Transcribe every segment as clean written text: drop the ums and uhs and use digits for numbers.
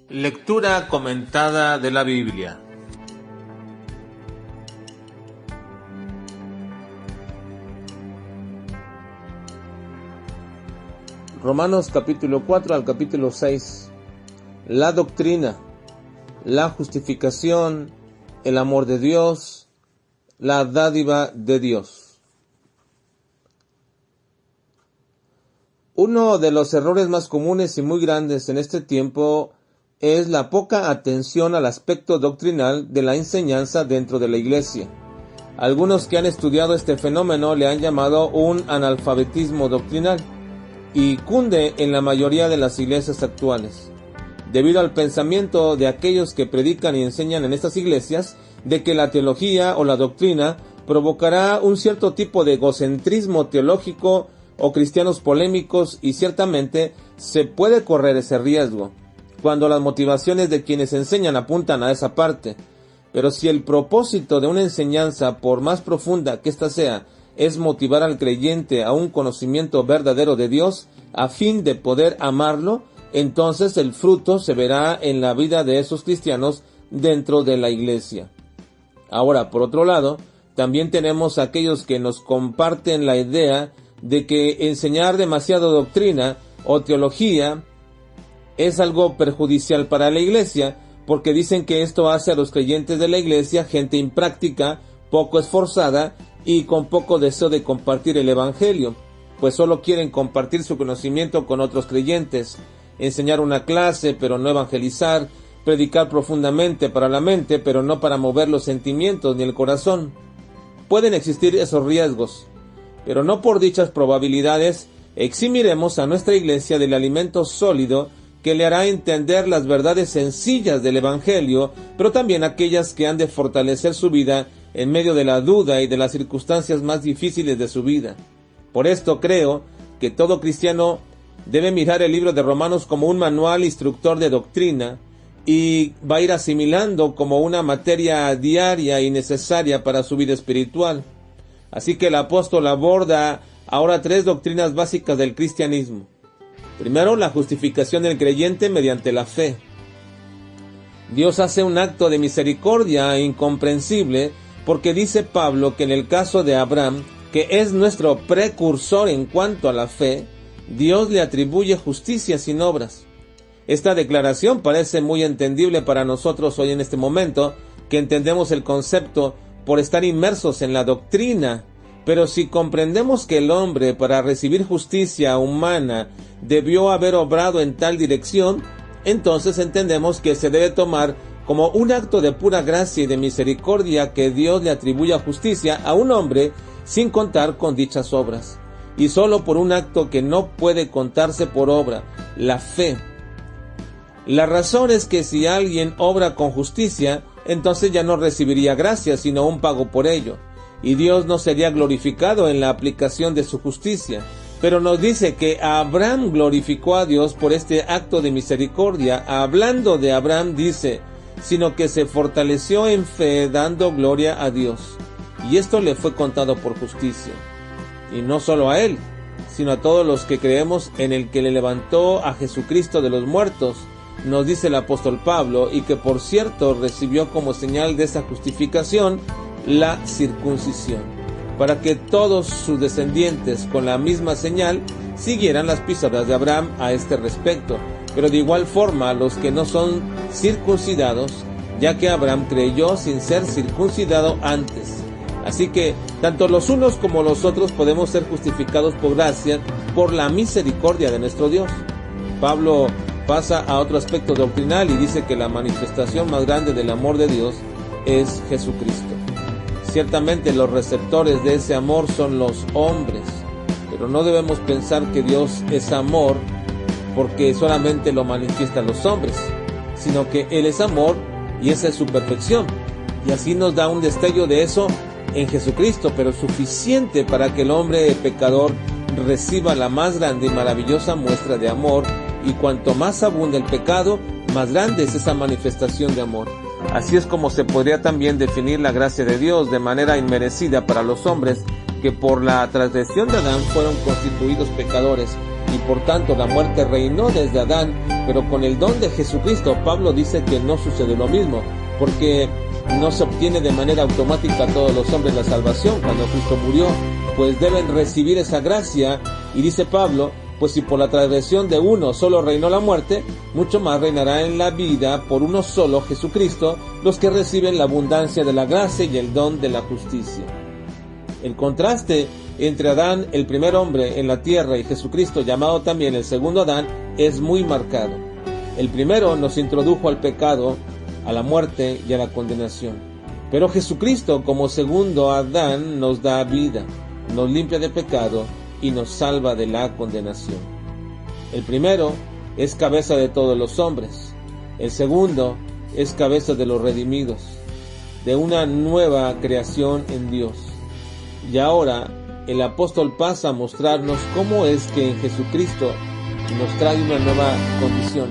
Lectura comentada de la Biblia. Romanos capítulo 4 al capítulo 6. La doctrina, la justificación, el amor de Dios, la dádiva de Dios. Uno de los errores más comunes y muy grandes en este tiempo es la poca atención al aspecto doctrinal de la enseñanza dentro de la iglesia. Algunos que han estudiado este fenómeno le han llamado un analfabetismo doctrinal y cunde en la mayoría de las iglesias actuales, debido al pensamiento de aquellos que predican y enseñan en estas iglesias de que la teología o la doctrina provocará un cierto tipo de egocentrismo teológico o cristianos polémicos, y ciertamente se puede correr ese riesgo cuando las motivaciones de quienes enseñan apuntan a esa parte. Pero si el propósito de una enseñanza, por más profunda que ésta sea, es motivar al creyente a un conocimiento verdadero de Dios a fin de poder amarlo, entonces el fruto se verá en la vida de esos cristianos dentro de la iglesia. Ahora, por otro lado, también tenemos aquellos que nos comparten la idea de que enseñar demasiada doctrina o teología es algo perjudicial para la iglesia, porque dicen que esto hace a los creyentes de la iglesia gente impráctica, poco esforzada y con poco deseo de compartir el evangelio, pues solo quieren compartir su conocimiento con otros creyentes, enseñar una clase pero no evangelizar, predicar profundamente para la mente pero no para mover los sentimientos ni el corazón. Pueden existir esos riesgos, pero no por dichas probabilidades eximiremos a nuestra iglesia del alimento sólido que le hará entender las verdades sencillas del evangelio, pero también aquellas que han de fortalecer su vida en medio de la duda y de las circunstancias más difíciles de su vida. Por esto creo que todo cristiano debe mirar el libro de Romanos como un manual instructor de doctrina y va a ir asimilando como una materia diaria y necesaria para su vida espiritual. Así que el apóstol aborda ahora 3 doctrinas básicas del cristianismo. Primero, la justificación del creyente mediante la fe. Dios hace un acto de misericordia incomprensible porque dice Pablo que en el caso de Abraham, que es nuestro precursor en cuanto a la fe, Dios le atribuye justicia sin obras. Esta declaración parece muy entendible para nosotros hoy en este momento, que entendemos el concepto por estar inmersos en la doctrina. Pero si comprendemos que el hombre, para recibir justicia humana, debió haber obrado en tal dirección, entonces entendemos que se debe tomar como un acto de pura gracia y de misericordia que Dios le atribuya justicia a un hombre sin contar con dichas obras, y solo por un acto que no puede contarse por obra, la fe. La razón es que si alguien obra con justicia, entonces ya no recibiría gracia, sino un pago por ello, y Dios no sería glorificado en la aplicación de su justicia. Pero nos dice que Abraham glorificó a Dios por este acto de misericordia. Hablando de Abraham dice, sino que se fortaleció en fe dando gloria a Dios, y esto le fue contado por justicia. Y no solo a él, sino a todos los que creemos en el que le levantó a Jesucristo de los muertos, nos dice el apóstol Pablo, y que por cierto recibió como señal de esa justificación la circuncisión, para que todos sus descendientes con la misma señal siguieran las pisadas de Abraham a este respecto, pero de igual forma los que no son circuncidados, ya que Abraham creyó sin ser circuncidado antes. Así que tanto los unos como los otros podemos ser justificados por gracia, por la misericordia de nuestro Dios. Pablo pasa a otro aspecto doctrinal y dice que la manifestación más grande del amor de Dios es Jesucristo. Ciertamente los receptores de ese amor son los hombres, pero no debemos pensar que Dios es amor porque solamente lo manifiestan los hombres, sino que Él es amor y esa es su perfección, y así nos da un destello de eso en Jesucristo, pero suficiente para que el hombre pecador reciba la más grande y maravillosa muestra de amor, y cuanto más abunda el pecado, más grande es esa manifestación de amor. Así es como se podría también definir la gracia de Dios de manera inmerecida para los hombres, que por la transgresión de Adán fueron constituidos pecadores, y por tanto la muerte reinó desde Adán, pero con el don de Jesucristo Pablo dice que no sucede lo mismo, porque no se obtiene de manera automática a todos los hombres la salvación cuando Cristo murió, pues deben recibir esa gracia. Y dice Pablo, pues si por la transgresión de uno solo reinó la muerte, mucho más reinará en la vida por uno solo, Jesucristo, los que reciben la abundancia de la gracia y el don de la justicia. El contraste entre Adán, el primer hombre en la tierra, y Jesucristo, llamado también el segundo Adán, es muy marcado. El primero nos introdujo al pecado, a la muerte y a la condenación. Pero Jesucristo, como segundo Adán, nos da vida, nos limpia de pecado y nos salva de la condenación. El primero es cabeza de todos los hombres. El segundo es cabeza de los redimidos, de una nueva creación en Dios. Y ahora el apóstol pasa a mostrarnos cómo es que en Jesucristo nos trae una nueva condición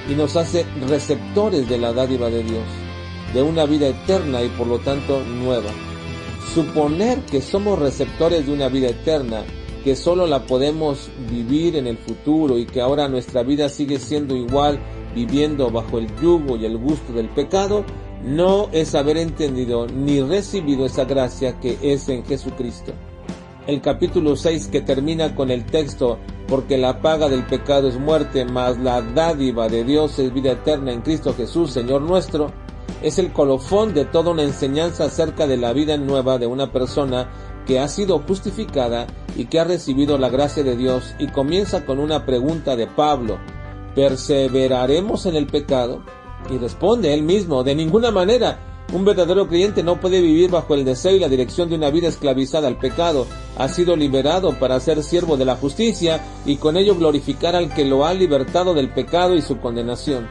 y nos hace receptores de la dádiva de Dios, de una vida eterna y por lo tanto nueva. Suponer que somos receptores de una vida eterna, que solo la podemos vivir en el futuro y que ahora nuestra vida sigue siendo igual, viviendo bajo el yugo y el gusto del pecado, no es haber entendido ni recibido esa gracia que es en Jesucristo. El capítulo 6, que termina con el texto, porque la paga del pecado es muerte, mas la dádiva de Dios es vida eterna en Cristo Jesús, Señor nuestro, es el colofón de toda una enseñanza acerca de la vida nueva de una persona que ha sido justificada y que ha recibido la gracia de Dios, y comienza con una pregunta de Pablo: ¿perseveraremos en el pecado? Y responde él mismo: de ninguna manera. Un verdadero creyente no puede vivir bajo el deseo y la dirección de una vida esclavizada al pecado. Ha sido liberado para ser siervo de la justicia y con ello glorificar al que lo ha libertado del pecado y su condenación.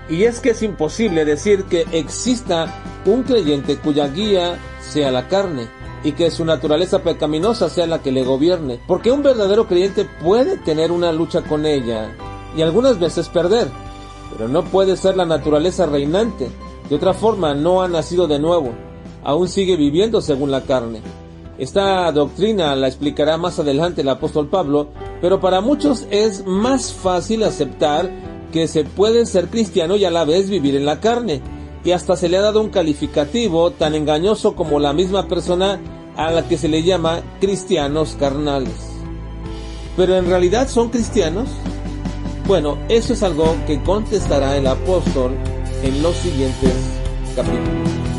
Y es que es imposible decir que exista un creyente cuya guía sea la carne y que su naturaleza pecaminosa sea la que le gobierne, porque un verdadero creyente puede tener una lucha con ella y algunas veces perder, pero no puede ser la naturaleza reinante. De otra forma, no ha nacido de nuevo, aún sigue viviendo según la carne. Esta doctrina la explicará más adelante el apóstol Pablo, pero para muchos es más fácil aceptar que se puede ser cristiano y a la vez vivir en la carne, y hasta se le ha dado un calificativo tan engañoso como la misma persona a la que se le llama cristianos carnales. ¿Pero en realidad son cristianos? Bueno, eso es algo que contestará el apóstol en los siguientes capítulos.